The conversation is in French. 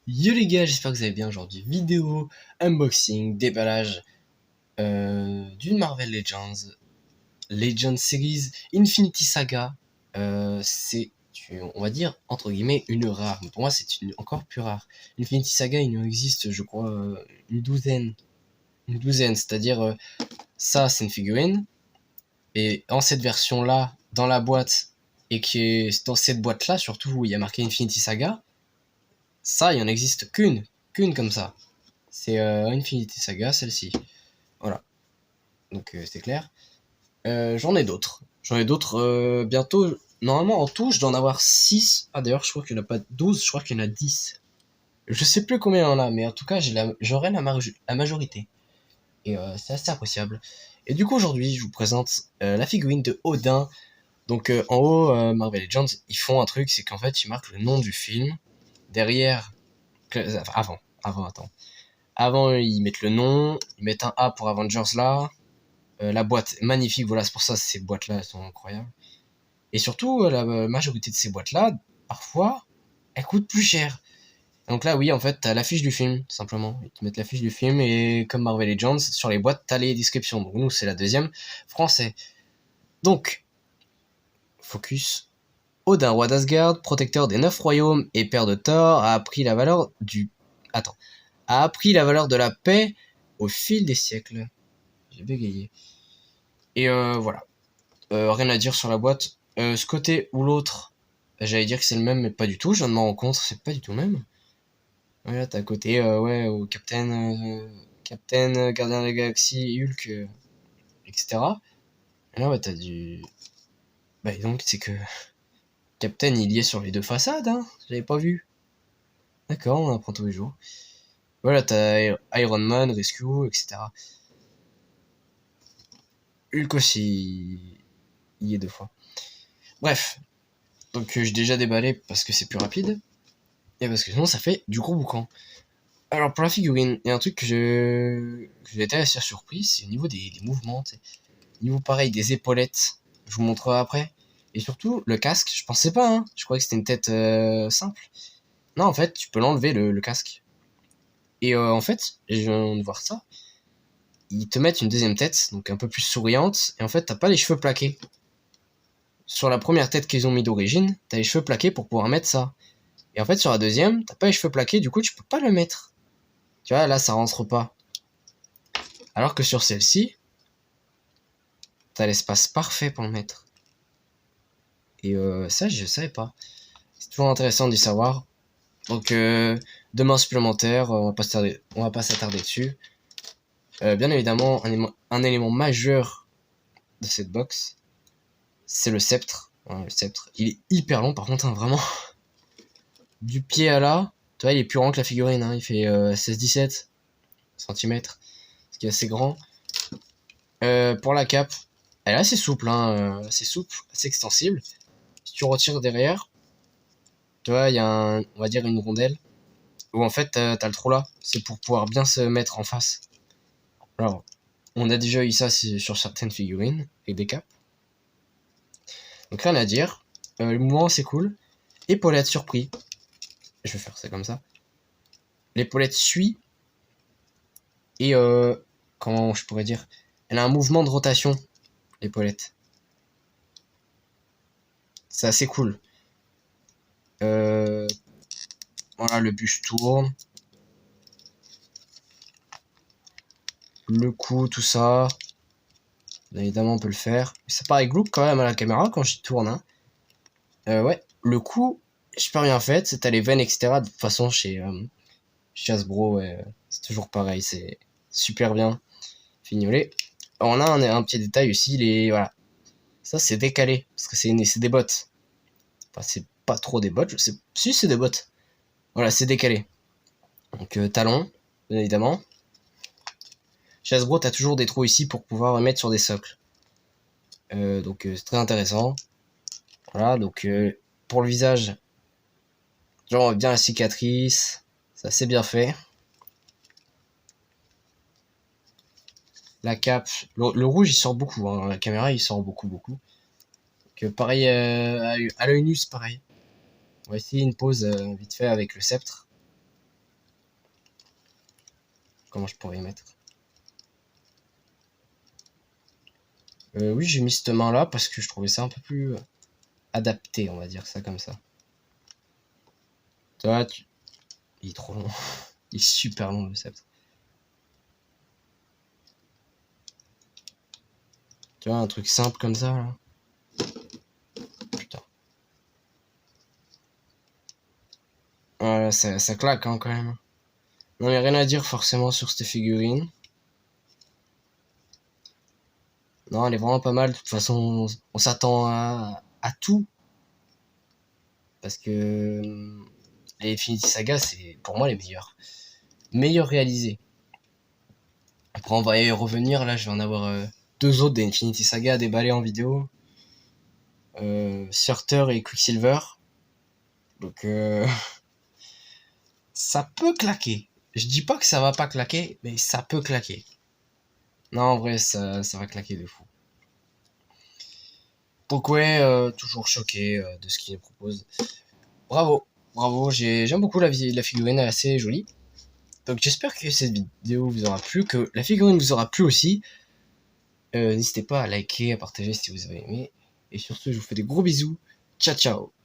Yo les gars, j'espère que vous allez bien aujourd'hui. Vidéo, unboxing, déballage d'une Marvel Legends Series Infinity Saga. On va dire, entre guillemets, une rare. Mais pour moi, c'est une encore plus rare. Infinity Saga, il en existe, je crois, une douzaine. Une douzaine, c'est-à-dire, ça, c'est une figurine. Et en cette version-là, dans la boîte, et qui est dans cette boîte-là, surtout où il y a marqué Infinity Saga, ça, il en existe qu'une comme ça. C'est Infinity Saga, celle-ci. Voilà, donc c'est clair. J'en ai d'autres. J'en ai d'autres bientôt. Normalement, en tout, je dois en avoir 6. Ah, d'ailleurs, je crois qu'il n'y en a pas 12, je crois qu'il y en a 10. Je sais plus combien il y en a, mais en tout cas, j'aurai la majorité. Et c'est assez appréciable. Et du coup, aujourd'hui, je vous présente la figurine de Odin. Donc, en haut, Marvel Legends, ils font un truc, c'est qu'en fait, ils marquent le nom du film. Derrière, enfin, attends. Avant, ils mettent le nom, ils mettent un A pour Avengers là. La boîte, magnifique, voilà, c'est pour ça ces boîtes-là, elles sont incroyables. Et surtout, la majorité de ces boîtes-là, parfois, elles coûtent plus cher. Donc là, oui, en fait, t'as l'affiche du film, tout simplement. Ils te mettent l'affiche du film et comme Marvel Legends, sur les boîtes, t'as les descriptions. Donc nous, c'est la deuxième, français. Donc, focus. Odin, roi d'Asgard, protecteur des 9 royaumes et père de Thor, a appris la valeur du... Attends. A appris la valeur de la paix au fil des siècles. J'ai bégayé. Et voilà. Rien à dire sur la boîte. Ce côté ou l'autre, j'allais dire que c'est le même, mais pas du tout. Je viens de m'en rendre compte, c'est pas du tout le même. Voilà, t'as à côté, ouais, au Captain, Gardien de la Galaxie, Hulk, etc. Et là, ouais, t'as du... Bah, donc, c'est que Captain, il y est sur les deux façades, hein. J'avais pas vu. D'accord, on apprend tous les jours. Voilà, t'as Iron Man, Rescue, etc. Hulk aussi, il y est deux fois. Bref, donc j'ai déjà déballé parce que c'est plus rapide. Et parce que sinon, ça fait du gros boucan. Alors, pour la figurine, il y a un truc que j'ai été assez surpris, c'est au niveau des mouvements. T'sais. Niveau pareil, des épaulettes, je vous montrerai après. Et surtout, le casque, je pensais pas, hein. Je croyais que c'était une tête simple. Non, en fait, tu peux l'enlever, le casque. Et en fait, je viens de voir ça. Ils te mettent une deuxième tête, donc un peu plus souriante. Et en fait, t'as pas les cheveux plaqués. Sur la première tête qu'ils ont mis d'origine, t'as les cheveux plaqués pour pouvoir mettre ça. Et en fait, sur la deuxième, t'as pas les cheveux plaqués, du coup, tu peux pas le mettre. Tu vois, là, ça rentre pas. Alors que sur celle-ci, t'as l'espace parfait pour le mettre. Et ça, je savais pas. C'est toujours intéressant d'y savoir. Donc, demain supplémentaire, on va pas s'attarder dessus. Bien évidemment, un élément majeur de cette box, c'est le sceptre. Voilà, le sceptre, il est hyper long, par contre, hein, vraiment. Du pied à là, tu vois, il est plus grand que la figurine. Hein, il fait 16-17 cm, ce qui est assez grand. Pour la cape, elle est assez souple, hein, assez souple, assez extensible. Si tu retires derrière, tu vois, il y a on va dire une rondelle où en fait t'as le trou là. C'est pour pouvoir bien se mettre en face. Alors, on a déjà eu ça sur certaines figurines et des capes. Donc rien à dire. Le mouvement c'est cool. Épaulette surpris. Je vais faire ça comme ça. L'épaulette suit et comment je pourrais dire, elle a un mouvement de rotation, l'épaulette. C'est assez cool. Voilà, le buste tourne. Le cou, tout ça. Bien évidemment, on peut le faire. Ça paraît glauque quand même à la caméra quand j'y tourne. Hein. Ouais, le cou, super bien fait. T'as les veines, etc. De toute façon, chez Hasbro, ouais, c'est toujours pareil. C'est super bien fignolé. On a un petit détail aussi. Voilà. Ça, c'est décalé. Parce que c'est des bottes. Enfin, c'est pas trop des bottes. Je sais. Si, c'est des bottes. Voilà, c'est décalé. Donc, talon, bien évidemment. Chez Hasbro, t'as toujours des trous ici pour pouvoir mettre sur des socles. Donc, c'est très intéressant. Voilà, donc pour le visage, genre bien la cicatrice, ça c'est bien fait. La cape, le rouge il sort beaucoup, hein. La caméra il sort beaucoup. Donc, pareil à l'œil nu c'est pareil. On va essayer une pause vite fait avec le sceptre. comment je pourrais y mettre. Oui, j'ai mis cette main là parce que je trouvais ça un peu plus adapté, on va dire ça comme ça. Toi, il est trop long. Il est super long le sceptre. Tu vois, un truc simple comme ça là. Putain. Ouais, ça claque hein, quand même. Non, y a rien à dire forcément sur cette figurine. Non, elle est vraiment pas mal. De toute façon, on s'attend à tout. Parce que les Infinity Saga, c'est pour moi les meilleurs. Meilleurs réalisés. Après, on va y revenir. Là, je vais en avoir deux autres des Infinity Saga à déballer en vidéo. Surtur et Quicksilver. Donc, ça peut claquer. Je dis pas que ça va pas claquer, mais ça peut claquer. Non, en vrai, ça va claquer de fou. Donc ouais, toujours choqué de ce qu'il nous propose. Bravo, bravo, j'aime beaucoup la figurine, elle est assez jolie. Donc j'espère que cette vidéo vous aura plu, que la figurine vous aura plu aussi. N'hésitez pas à liker, à partager si vous avez aimé. Et sur ce, je vous fais des gros bisous. Ciao ciao.